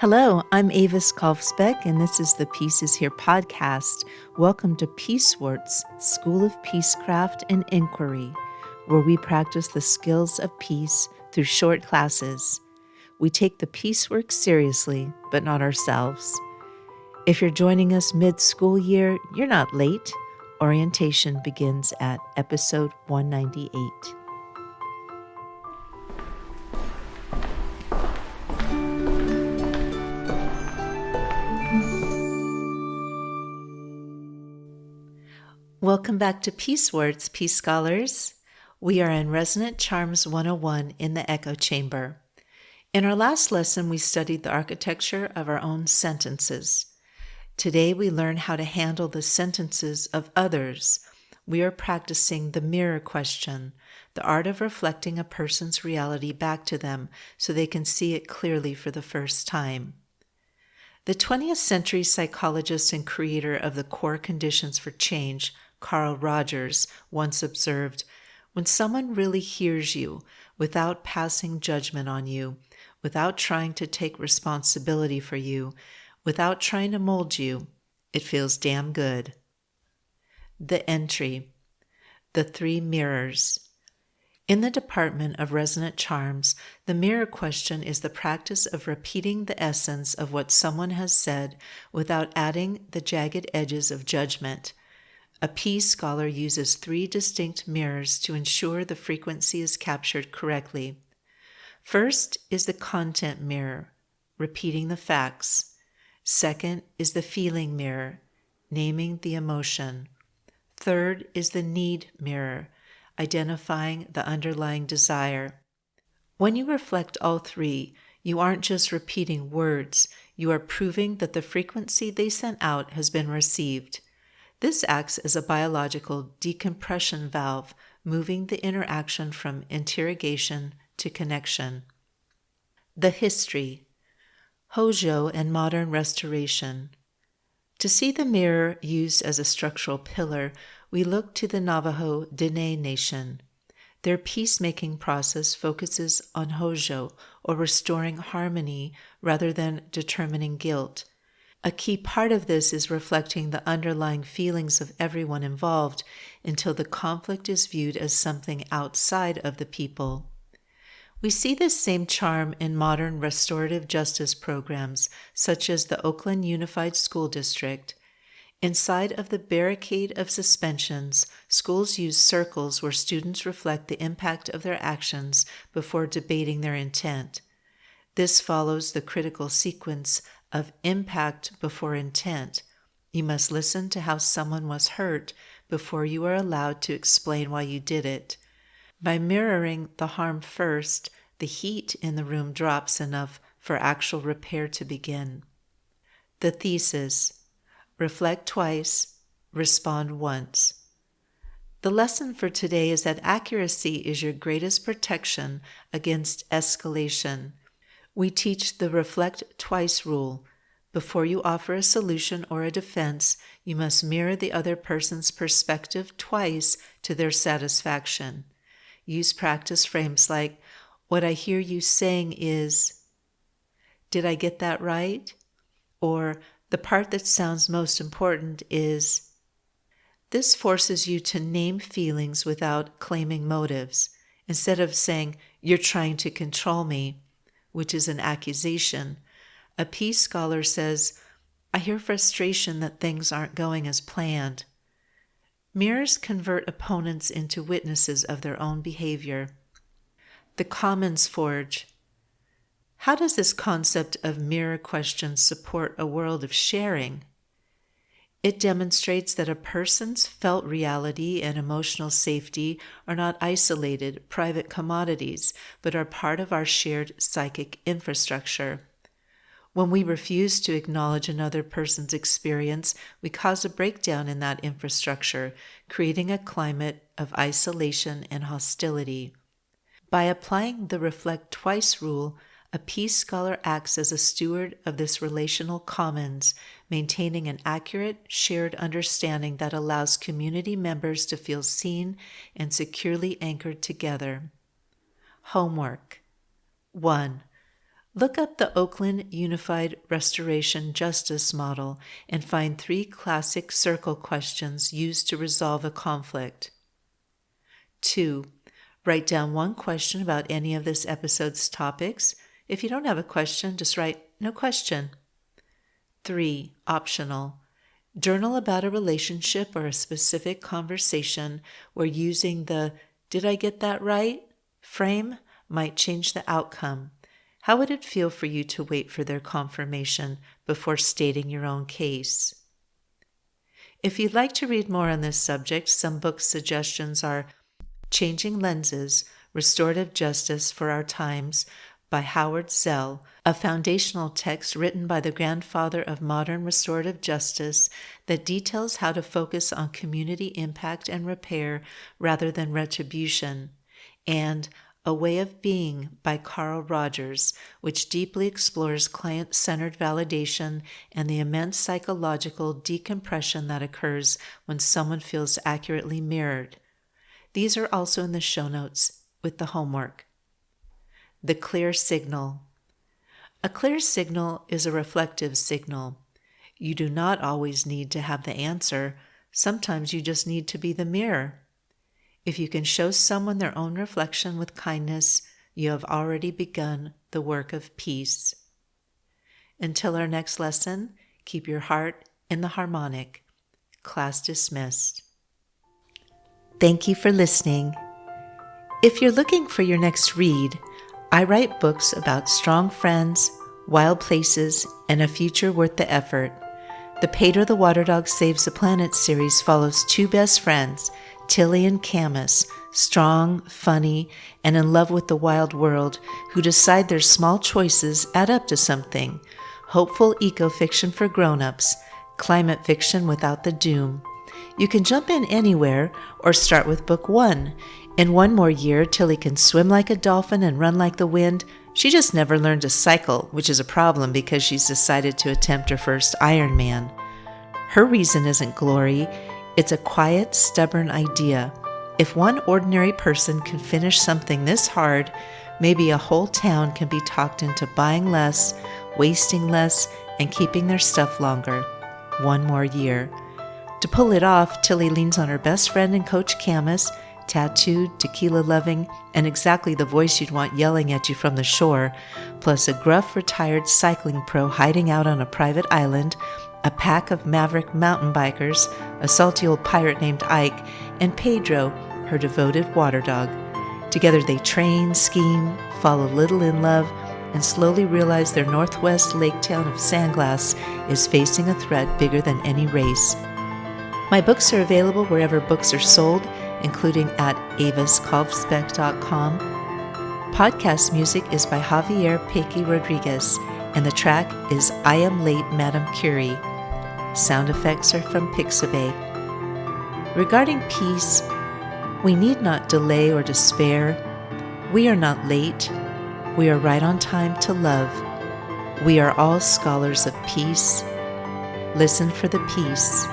Hello, I'm Avis Kalfsbeck, and this is the Peace is Here podcast. Welcome to Peacewarts, School of Peacecraft and Inquiry, where we practice the skills of peace through short classes. We take the peace work seriously, but not ourselves. If you're joining us mid-school year, you're not late. Orientation begins at episode 198. Welcome back to Peacewarts, Peace Scholars. We are in Resonant Charms 101 in the Echo Chamber. In our last lesson, we studied the architecture of our own sentences. Today, we learn how to handle the sentences of others. We are practicing the mirror question, the art of reflecting a person's reality back to them so they can see it clearly for the first time. The 20th century psychologist and creator of the core conditions for change, Carl Rogers, once observed, "When someone really hears you without passing judgment on you, without trying to take responsibility for you, without trying to mold you, it feels damn good." The entry, the three mirrors. In the department of resonant charms, the mirror question is the practice of repeating the essence of what someone has said without adding the jagged edges of judgment. A peace scholar uses three distinct mirrors to ensure the frequency is captured correctly. First is the content mirror, repeating the facts. Second is the feeling mirror, naming the emotion. Third is the need mirror, identifying the underlying desire. When you reflect all three, you aren't just repeating words, you are proving that the frequency they sent out has been received. This acts as a biological decompression valve, moving the interaction from interrogation to connection. The history, Hojo and modern restoration. To see the mirror used as a structural pillar, we look to the Navajo Dene Nation. Their peacemaking process focuses on Hojo, or restoring harmony rather than determining guilt. A key part of this is reflecting the underlying feelings of everyone involved until the conflict is viewed as something outside of the people. We see this same charm in modern restorative justice programs, such as the Oakland Unified School District. Inside of the barricade of suspensions, schools use circles where students reflect the impact of their actions before debating their intent. This follows the critical sequence of impact before intent. You must listen to how someone was hurt before you are allowed to explain why you did it. By mirroring the harm first, the heat in the room drops enough for actual repair to begin. The thesis, reflect twice, respond once. The lesson for today is that accuracy is your greatest protection against escalation. We teach the reflect twice rule. Before you offer a solution or a defense, you must mirror the other person's perspective twice to their satisfaction. Use practice frames like, "What I hear you saying is," "Did I get that right?" or "The part that sounds most important is." This forces you to name feelings without claiming motives. Instead of saying, "You're trying to control me," which is an accusation, a peace scholar says, "I hear frustration that things aren't going as planned." Mirrors convert opponents into witnesses of their own behavior. The Commons Forge. How does this concept of mirror questions support a world of sharing? It demonstrates that a person's felt reality and emotional safety are not isolated, private commodities, but are part of our shared psychic infrastructure. When we refuse to acknowledge another person's experience, we cause a breakdown in that infrastructure, creating a climate of isolation and hostility. By applying the reflect twice rule, a peace scholar acts as a steward of this relational commons, maintaining an accurate, shared understanding that allows community members to feel seen and securely anchored together. Homework. 1. Look up the Oakland Unified Restoration Justice model and find 3 classic circle questions used to resolve a conflict. 2. Write down 1 question about any of this episode's topics. If you don't have a question, just write "no question." 3. Optional. Journal about a relationship or a specific conversation where using the "did I get that right?" frame might change the outcome. How would it feel for you to wait for their confirmation before stating your own case? If you'd like to read more on this subject, some book suggestions are Changing Lenses, Restorative Justice for Our Times by Howard Zell, a foundational text written by the grandfather of modern restorative justice that details how to focus on community impact and repair rather than retribution, and A Way of Being by Carl Rogers, which deeply explores client-centered validation and the immense psychological decompression that occurs when someone feels accurately mirrored. These are also in the show notes with the homework. The clear signal. A clear signal is a reflective signal. You do not always need to have the answer. Sometimes you just need to be the mirror. If you can show someone their own reflection with kindness, you have already begun the work of peace. Until our next lesson, keep your heart in the harmonic. Class dismissed. Thank you for listening. If you're looking for your next read, I write books about strong friends, wild places, and a future worth the effort. The Pedro the Water Dog Saves the Planet series follows 2 best friends, Tilly and Camus, strong, funny, and in love with the wild world, who decide their small choices add up to something. Hopeful eco-fiction for grown-ups, climate fiction without the doom. You can jump in anywhere or start with book 1. In 1 more year, Tilly can swim like a dolphin and run like the wind. She just never learned to cycle, which is a problem because she's decided to attempt her first Ironman. Her reason isn't glory. It's a quiet, stubborn idea. If one ordinary person can finish something this hard, maybe a whole town can be talked into buying less, wasting less, and keeping their stuff longer. 1 more year. To pull it off, Tilly leans on her best friend and coach Camus, tattooed, tequila-loving, and exactly the voice you'd want yelling at you from the shore, plus a gruff, retired cycling pro hiding out on a private island, a pack of maverick mountain bikers, a salty old pirate named Ike, and Pedro, her devoted water dog. Together they train, scheme, fall a little in love, and slowly realize their northwest lake town of Sandglass is facing a threat bigger than any race. My books are available wherever books are sold, including at avaskolfspec.com. Podcast music is by Javier Pequi Rodriguez, and the track is I Am Late, Madame Curie. Sound effects are from Pixabay. Regarding peace, we need not delay or despair. We are not late. We are right on time to love. We are all scholars of peace. Listen for the peace.